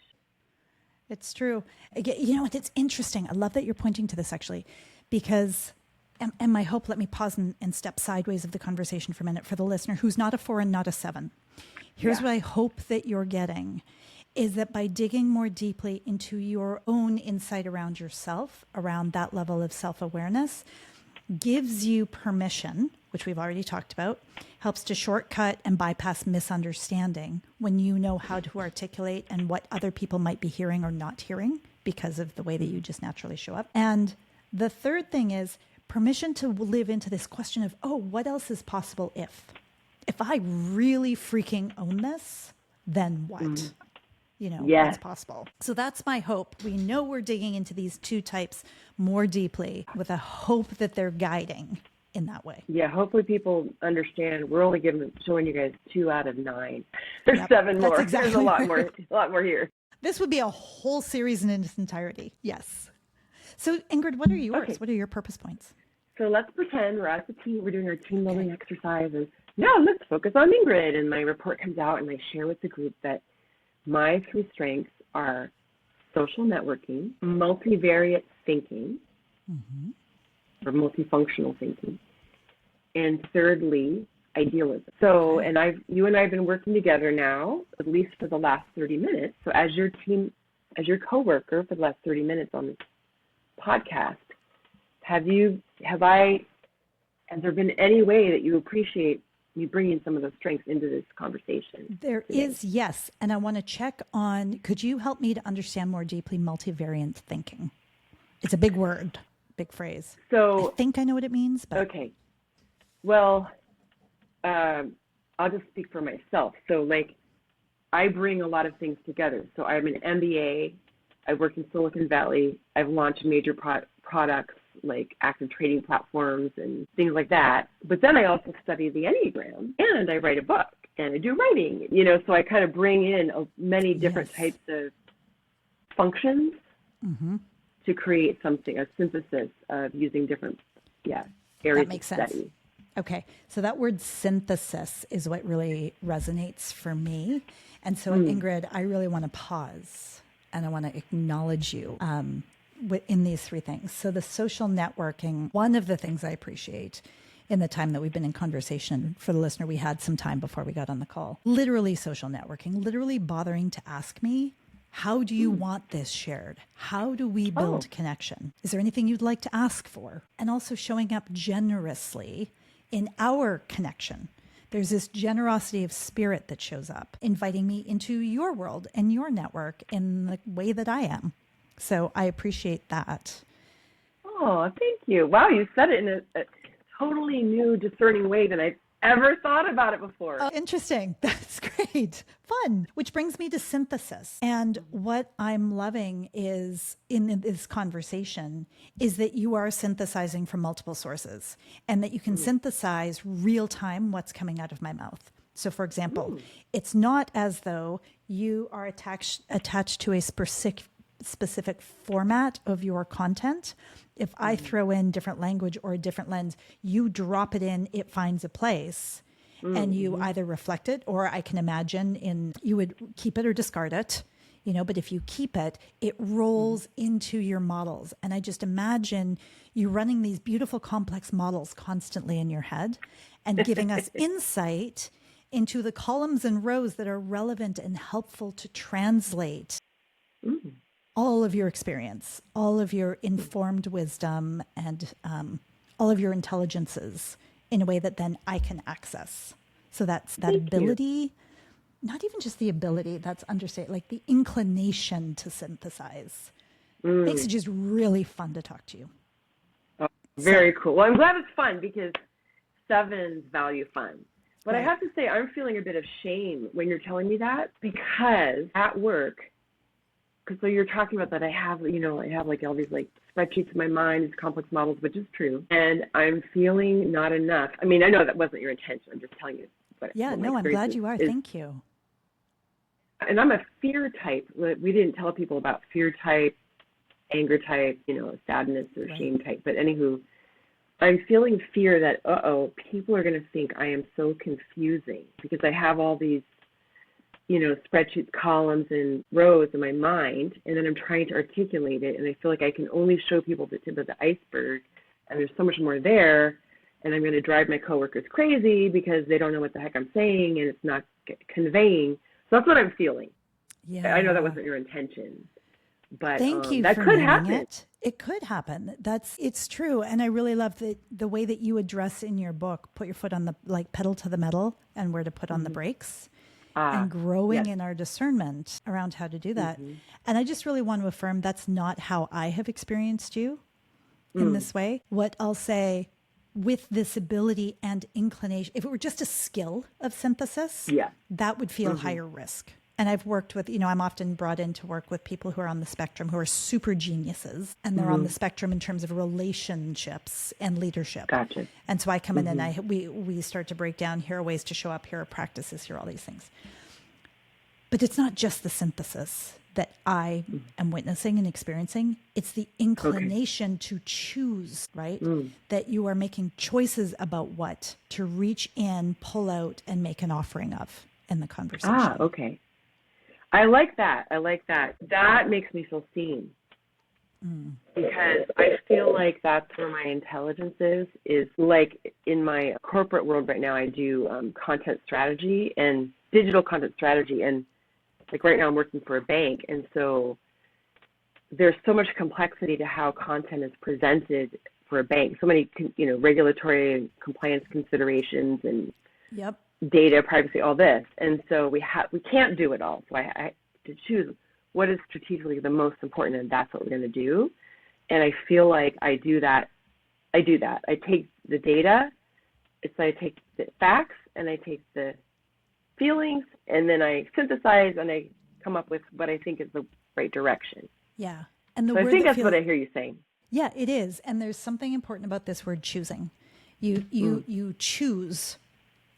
It's true. You know what? It's interesting. I love that you're pointing to this, actually, because and my hope, let me pause and step sideways of the conversation for a minute for the listener who's not a 4 and not a 7. Here's what I hope that you're getting is that by digging more deeply into your own insight around yourself, around that level of self-awareness, gives you permission, which we've already talked about, helps to shortcut and bypass misunderstanding when you know how to articulate and what other people might be hearing or not hearing because of the way that you just naturally show up. And the third thing is permission to live into this question of, oh, what else is possible if I really freaking own this, then what? What's possible. So that's my hope. We know we're digging into these two types more deeply with a hope that they're guiding in that way. Yeah, hopefully people understand. We're only showing you guys 2 out of 9. There's 7 more. There's a lot more here. This would be a whole series in its entirety. Yes. So Ingrid, what are yours? Okay. What are your purpose points? So let's pretend we're at the team. We're doing our team building exercise, and now let's focus on Ingrid. And my report comes out, and I share with the group that my 3 strengths are social networking, multivariate thinking, or multifunctional thinking, and thirdly, idealism. So, and you and I have been working together now, at least for the last 30 minutes. So as your coworker for the last 30 minutes on this podcast, has there been any way that you appreciate me bringing some of those strengths into this conversation? There is, yes. And I want to check on, could you help me to understand more deeply multivariant thinking? It's a big word, big phrase. So I think I know what it means. But... Okay. Well, I'll just speak for myself. So I bring a lot of things together. So I'm an MBA. I work in Silicon Valley. I've launched major products like active trading platforms and things like that. But then I also study the enneagram, and I write a book, and I do writing, so I kind of bring in many different types of functions to create something, a synthesis of using different areas of study. Okay. So that word synthesis is what really resonates for me. And so Ingrid, I really want to pause and I want to acknowledge you in these 3 things. So the social networking, one of the things I appreciate in the time that we've been in conversation, for the listener, we had some time before we got on the call, literally social networking, literally bothering to ask me, how do you want this shared? How do we build connection? Is there anything you'd like to ask for? And also showing up generously in our connection. There's this generosity of spirit that shows up, inviting me into your world and your network in the way that I am. So I appreciate that. Oh, thank you. Wow, you said it in a totally new, discerning way than I've ever thought about it before. Oh, interesting. That's great. Fun. Which brings me to synthesis. And what I'm loving is in this conversation is that you are synthesizing from multiple sources and that you can synthesize real time what's coming out of my mouth. So for example, it's not as though you are attached to a specific format of your content. If I throw in different language or a different lens, you drop it in, it finds a place, and you either reflect it, or I can imagine you would keep it or discard it, but if you keep it, it rolls into your models. And I just imagine you running these beautiful complex models constantly in your head and giving us insight into the columns and rows that are relevant and helpful to translate all of your experience, all of your informed wisdom, and all of your intelligences in a way that then I can access. So that's that ability, not even just the ability, that's understated, like the inclination to synthesize. Makes it just really fun to talk to you. Oh, very cool. Well, I'm glad it's fun because 7s value fun. But I have to say, I'm feeling a bit of shame when you're telling me that, because at work, so you're talking about that I have like all these like spreadsheets in my mind, these complex models, which is true. And I'm feeling not enough. I mean, I know that wasn't your intention. I'm just telling you. I'm glad you are. Thank you. And I'm a fear type. We didn't tell people about fear type, anger type, sadness or shame type. But anywho, I'm feeling fear that, people are going to think I am so confusing because I have all these spreadsheets, columns, and rows in my mind, and then I'm trying to articulate it, and I feel like I can only show people the tip of the iceberg, and there's so much more there, and I'm going to drive my coworkers crazy because they don't know what the heck I'm saying and it's not conveying. So that's what I'm feeling. Yeah. I know that wasn't your intention, but Thank you that for could naming happen. It could happen. It's true. And I really love the way that you address in your book, put your foot on the, like, pedal to the metal and where to put on the brakes. And growing in our discernment around how to do that. And I just really want to affirm that's not how I have experienced you in this way. What I'll say, with this ability and inclination, if it were just a skill of synthesis, that would feel higher risk. And I've worked with, I'm often brought in to work with people who are on the spectrum, who are super geniuses, and they're on the spectrum in terms of relationships and leadership. Gotcha. And so I come in and we start to break down, here are ways to show up, here are practices, here are all these things. But it's not just the synthesis that I am witnessing and experiencing. It's the inclination to choose, right? That you are making choices about what to reach in, pull out, and make an offering of in the conversation. Okay. I like that. That makes me feel seen. Because I feel like that's where my intelligence is like in my corporate world right now. I do content strategy and digital content strategy, and like right now I'm working for a bank, and so there's so much complexity to how content is presented for a bank. So many, regulatory and compliance considerations and data privacy, all this, and so we can't do it all. So I have to choose what is strategically the most important, and that's what we're going to do. And I feel like I do that. I take the data. I take the facts and I take the feelings, and then I synthesize and I come up with what I think is the right direction. Yeah. And so I think that's what I hear you saying. Yeah, it is. And there's something important about this word choosing. You choose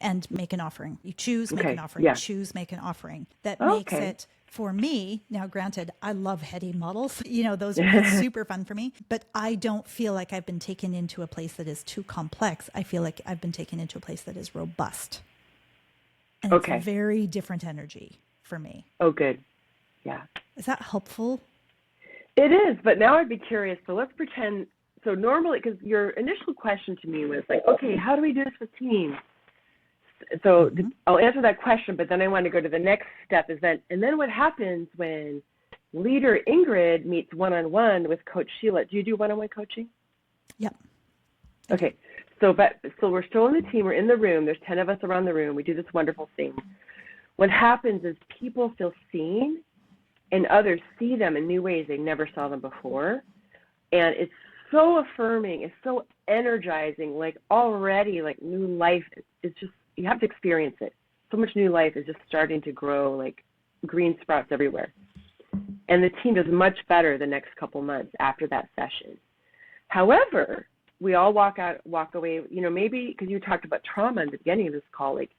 and make an offering. You choose, make an offering. Choose, make an offering. That makes it, for me, now granted, I love heady models. Those are super fun for me. But I don't feel like I've been taken into a place that is too complex. I feel like I've been taken into a place that is robust. And it's a very different energy for me. Oh, good. Yeah. Is that helpful? It is, but now I'd be curious. So let's pretend, so normally, because your initial question to me was like, okay, how do we do this with teams? So I'll answer that question, but then I want to go to the next step and then what happens when leader Ingrid meets one-on-one with Coach Sheila? Do you do one-on-one coaching? Yep. Okay. So we're still in the team, we're in the room, there's 10 of us around the room, we do this wonderful thing. What happens is people feel seen and others see them in new ways they never saw them before. And it's so affirming, it's so energizing, like already like new life. It's just, you have to experience it. So much new life is just starting to grow like green sprouts everywhere. And the team does much better the next couple months after that session. However, we all walk away, maybe because you talked about trauma in the beginning of this call, like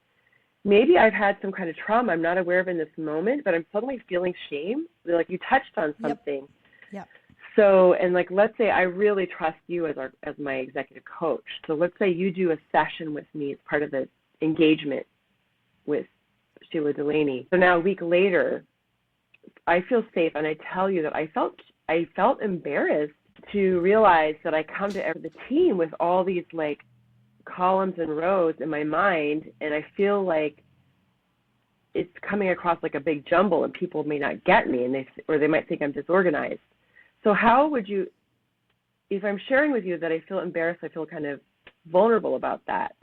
maybe I've had some kind of trauma I'm not aware of in this moment, but I'm suddenly feeling shame. Like you touched on something. Yep. So, and like, let's say I really trust you as my executive coach. So let's say you do a session with me as part of the engagement with Sheila Delaney. So now a week later, I feel safe, and I tell you that I felt embarrassed to realize that I come to the team with all these like columns and rows in my mind, and I feel like it's coming across like a big jumble, and people may not get me, and they might think I'm disorganized. So how would you, if I'm sharing with you that I feel embarrassed, I feel kind of vulnerable about that,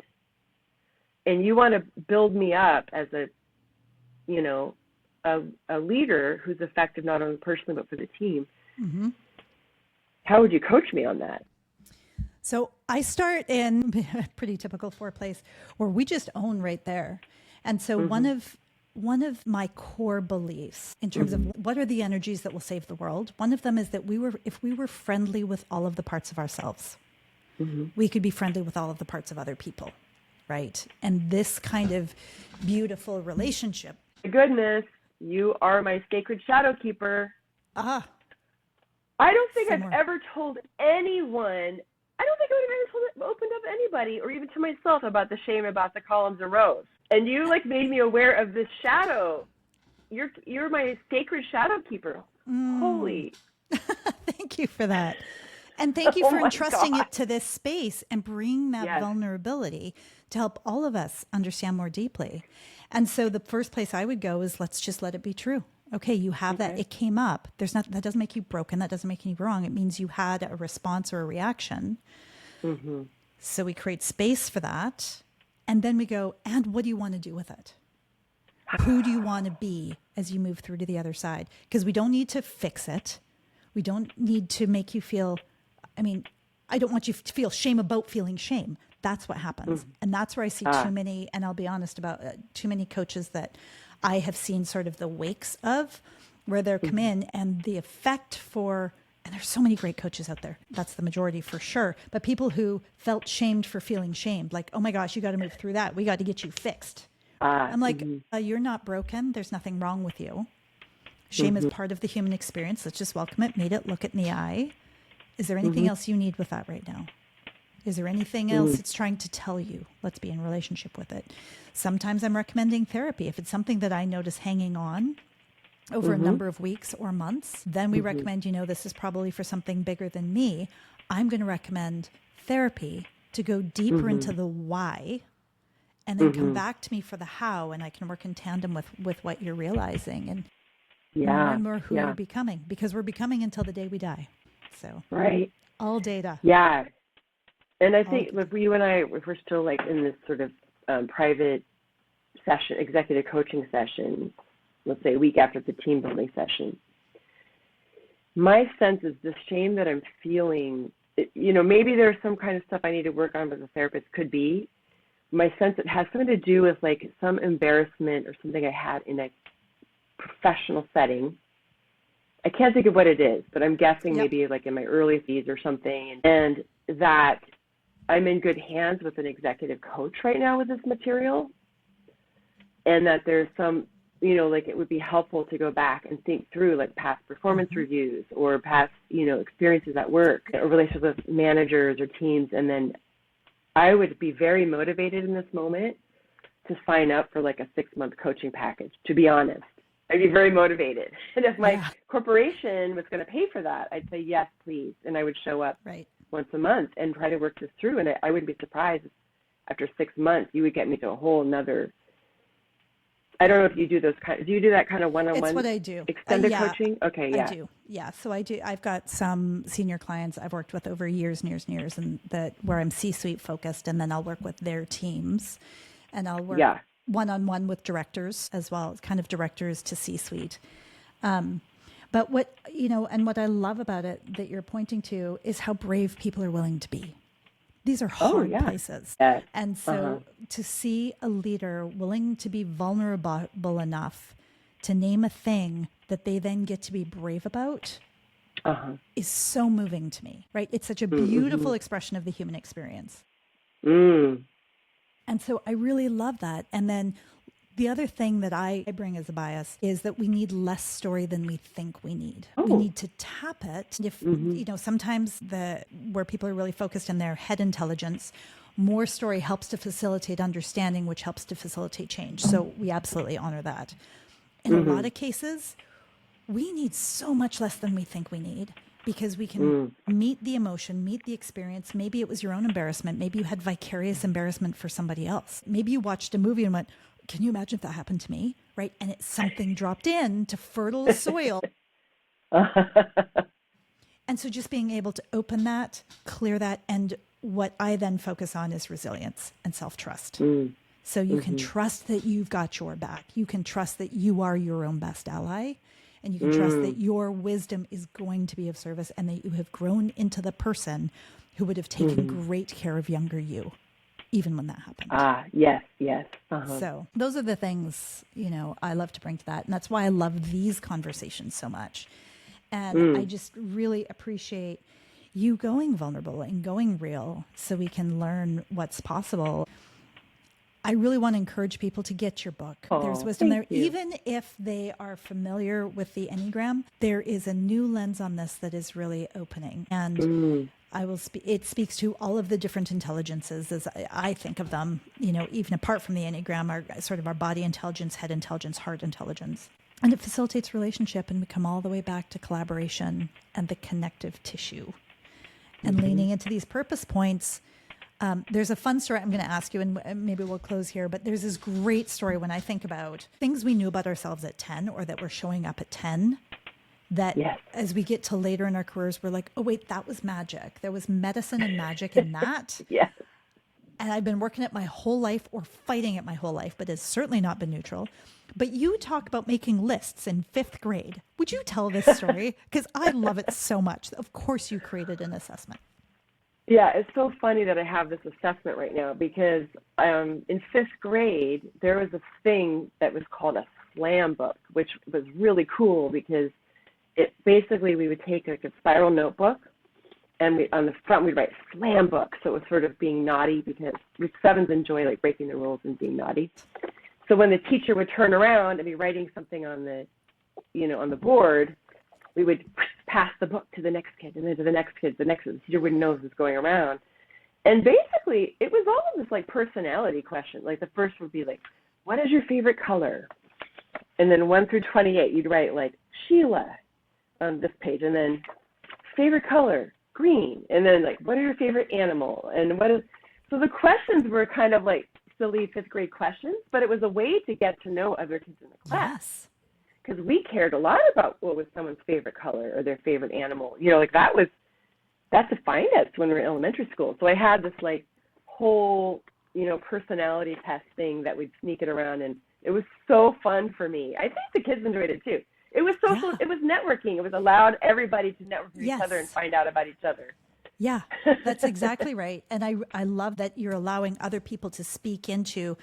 and you want to build me up as a leader who's effective not only personally but for the team, how would you coach me on that? So I start in a pretty typical 4 place where we just own right there. And so one of my core beliefs in terms of what are the energies that will save the world, one of them is that if we were friendly with all of the parts of ourselves, we could be friendly with all of the parts of other people, right? And this kind of beautiful relationship. Goodness, you are my sacred shadow keeper. I don't think I've ever told anyone, I don't think I would have ever opened up anybody, or even to myself, about the shame about the columns and rows. And you like made me aware of this shadow. You're my sacred shadow keeper. Holy. Thank you for that. And thank you Oh for my entrusting God. it to this space and bringing that Yes. vulnerability to help all of us understand more deeply. And so the first place I would go is let's just let it be true. Okay, you have that. Okay. It came up. That doesn't make you broken. That doesn't make you wrong. It means you had a response or a reaction. Mm-hmm. So we create space for that. And then we go, and what do you want to do with it? Who do you want to be as you move through to the other side? Because we don't need to fix it. We don't need to make you feel, I don't want you to feel shame about feeling shame. That's what happens. And that's where I see too many, and I'll be honest about too many coaches that I have seen sort of the wakes of, where they're come in and the effect for, and there's so many great coaches out there. That's the majority for sure. But people who felt shamed for feeling shamed, like, oh my gosh, you got to move through that. We got to get you fixed. I'm like, you're not broken. There's nothing wrong with you. Shame is part of the human experience. Let's just welcome it, meet it, look it in the eye. Is there anything else you need with that right now? Is there anything else it's trying to tell you? Let's be in relationship with it. Sometimes I'm recommending therapy. If it's something that I notice hanging on over a number of weeks or months, then we recommend, this is probably for something bigger than me. I'm going to recommend therapy to go deeper into the why, and then come back to me for the how, and I can work in tandem with what you're realizing and more and more who you're becoming, because we're becoming until the day we die. So all data. Yeah. And I think if you and I, if we're still like in this sort of private session, executive coaching session, let's say a week after the team building session, my sense is the shame that I'm feeling, maybe there's some kind of stuff I need to work on with a therapist, could be. My sense it has something to do with like some embarrassment or something I had in a professional setting. I can't think of what it is, but I'm guessing maybe like in my early phase or something, and that I'm in good hands with an executive coach right now with this material, and that there's some, like it would be helpful to go back and think through like past performance reviews or past, experiences at work or relationships with managers or teams. And then I would be very motivated in this moment to sign up for like a 6-month coaching package, to be honest. I'd be very motivated. And if my corporation was going to pay for that, I'd say, yes, please. And I would show up once a month and try to work this through. And I wouldn't be surprised if after 6 months, you would get me to a whole nother. I don't know if you do do you do that kind of one-on-one? It's what I do. Extended coaching? Okay, yeah. I do. Yeah. So I do. I've got some senior clients I've worked with over years and years and years, and where I'm C-suite focused, and then I'll work with their teams, and I'll work one-on-one with directors as well, kind of directors to C-suite. But what I love about it that you're pointing to is how brave people are willing to be. These are hard places. Yes. And so to see a leader willing to be vulnerable enough to name a thing that they then get to be brave about is so moving to me, right? It's such a beautiful expression of the human experience. And so I really love that. And then the other thing that I bring as a bias is that we need less story than we think we need. We need to tap it. If sometimes where people are really focused in their head intelligence, more story helps to facilitate understanding, which helps to facilitate change. So we absolutely honor that. In a lot of cases, we need so much less than we think we need, because we can meet the emotion, meet the experience. Maybe it was your own embarrassment. Maybe you had vicarious embarrassment for somebody else. Maybe you watched a movie and went, can you imagine if that happened to me? Right? And it's something dropped in to fertile soil. And so just being able to open that, clear that, and what I then focus on is resilience and self-trust. So you can trust that you've got your back. You can trust that you are your own best ally. And you can trust that your wisdom is going to be of service, and that you have grown into the person who would have taken great care of younger you, even when that happened. Yes. So those are the things, I love to bring to that. And that's why I love these conversations so much. And I just really appreciate you going vulnerable and going real so we can learn what's possible. I really want to encourage people to get your book. There's wisdom there. Even if they are familiar with the Enneagram, there is a new lens on this that is really opening. And it speaks to all of the different intelligences as I think of them, even apart from the Enneagram, our body intelligence, head intelligence, heart intelligence. And it facilitates relationship, and we come all the way back to collaboration and the connective tissue. and leaning into these purpose points. There's a fun story I'm going to ask you, and maybe we'll close here, but there's this great story when I think about things we knew about ourselves at 10 or that were showing up at 10 that as we get to later in our careers, we're like, oh, wait, that was magic. There was medicine and magic in that. Yes. And I've been working it my whole life or fighting it my whole life, but it's certainly not been neutral. But you talk about making lists in 5th grade. Would you tell this story? Because I love it so much. Of course, you created an assessment. Yeah, it's so funny that I have this assessment right now because in 5th grade, there was a thing that was called a slam book, which was really cool because it basically we would take like a spiral notebook and on the front we'd write slam book. So it was sort of being naughty because we 7s enjoy like breaking the rules and being naughty. So when the teacher would turn around and be writing something on the, on the board, we would pass the book to the next kid and then to the next kid, the teacher wouldn't know this was going around. And basically it was all of this like personality question. Like the first would be like, what is your favorite color? And then 1 through 28, you'd write like Sheila on this page, and then favorite color, green. And then like, what is your favorite animal? And so the questions were kind of like silly 5th grade questions, but it was a way to get to know other kids in the class. Yes. Because we cared a lot about what was someone's favorite color or their favorite animal. Like that defined us when we were in elementary school. So I had this like whole, personality test thing that we'd sneak it around, and it was so fun for me. I think the kids enjoyed it too. It was social. Yeah. It was networking. It was allowed everybody to network with each other and find out about each other. Yeah, that's exactly right. And I love that you're allowing other people to speak into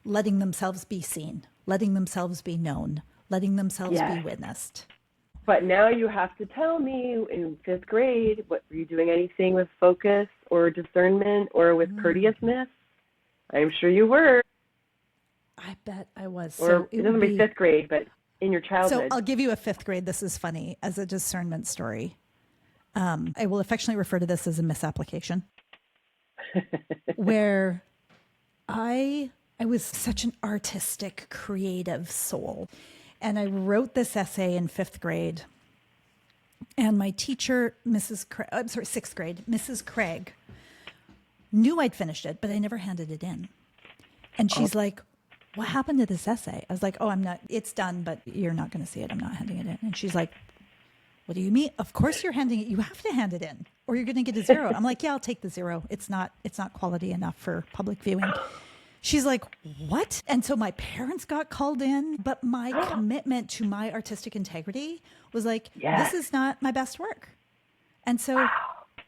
letting themselves be seen, letting themselves be known, letting themselves be witnessed. But now you have to tell me in 5th grade, were you doing anything with focus or discernment or with courteousness? I'm sure you were. I bet I was. Or So it doesn't be 5th grade, but in your childhood. So I'll give you a 5th grade. This is funny as a discernment story. I will affectionately refer to this as a misapplication, where I was such an artistic, creative soul. And I wrote this essay in 5th grade. And my teacher, 6th grade, Mrs. Craig, knew I'd finished it, but I never handed it in. And she's like, what happened to this essay? I was like, it's done, but you're not going to see it. I'm not handing it in. And she's like, what do you mean? Of course you're handing it. You have to hand it in or you're going to get a 0. I'm like, yeah, I'll take the 0. It's not quality enough for public viewing. She's like, what? And so my parents got called in, but my commitment to my artistic integrity was like, this is not my best work. And so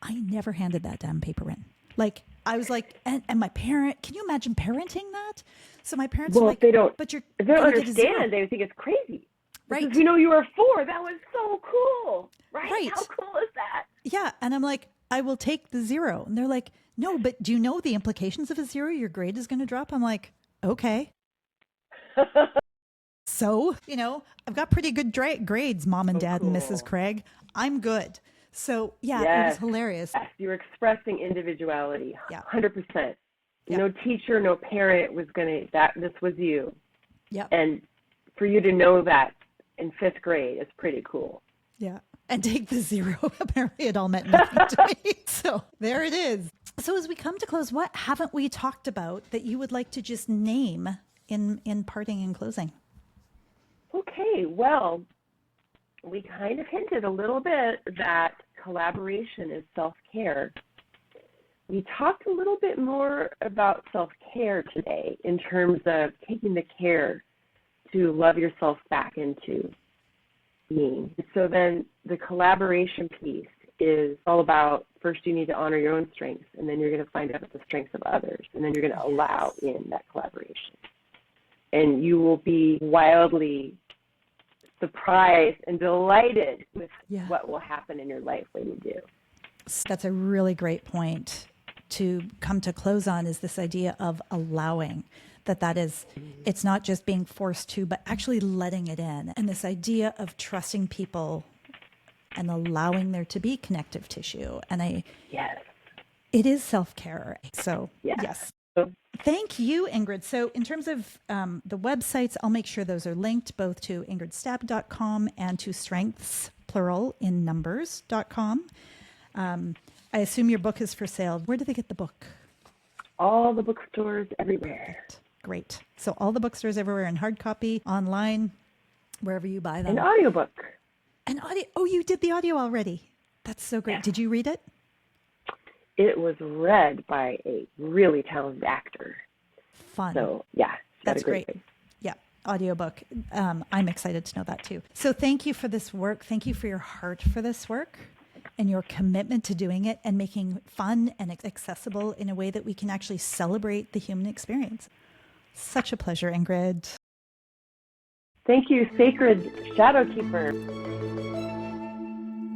I never handed that damn paper in. Like, I was like, and my parent, can you imagine parenting that? So my parents were like, if they don't understand, they would think it's crazy. Right. Because you were 4. That was so cool. Right. How cool is that? Yeah. And I'm like, I will take the 0. And they're like, no, but do you know the implications of a 0? Your grade is going to drop. I'm like, okay. So, I've got pretty good grades, Mom and Dad and Mrs. Craig. I'm good. So, it was hilarious. Yes, you're expressing individuality, 100%. Yeah. No teacher, no parent was going to, this was you. Yeah. And for you to know that in 5th grade is pretty cool. Yeah. And take the 0. Apparently it all meant nothing to me. So there it is. So as we come to close, what haven't we talked about that you would like to just name in parting and closing? Okay. Well, we kind of hinted a little bit that collaboration is self-care. We talked a little bit more about self-care today in terms of taking the care to love yourself back into being. So then the collaboration piece is all about, first you need to honor your own strengths, and then you're going to find out the strengths of others, and then you're going to allow in that collaboration. And you will be wildly surprised and delighted with what will happen in your life when you do. That's a really great point to come to close on, is this idea of allowing. That is, it's not just being forced to, but actually letting it in. And this idea of trusting people and allowing there to be connective tissue. And it is self-care. So yes. Thank you, Ingrid. So in terms of the websites, I'll make sure those are linked both to ingridstabb.com and to strengths, plural, in numbers.com. I assume your book is for sale. Where do they get the book? All the bookstores everywhere. Great. So all the bookstores everywhere in hard copy, online, wherever you buy them. An audiobook. An audio. Oh, you did the audio already. That's so great. Yeah. Did you read it? It was read by a really talented actor. Fun. So, yeah. That's great. Yeah. Audiobook. I'm excited to know that too. So thank you for this work. Thank you for your heart for this work and your commitment to doing it and making fun and accessible in a way that we can actually celebrate the human experience. Such a pleasure, Ingrid. Thank you, Sacred Shadow Keeper.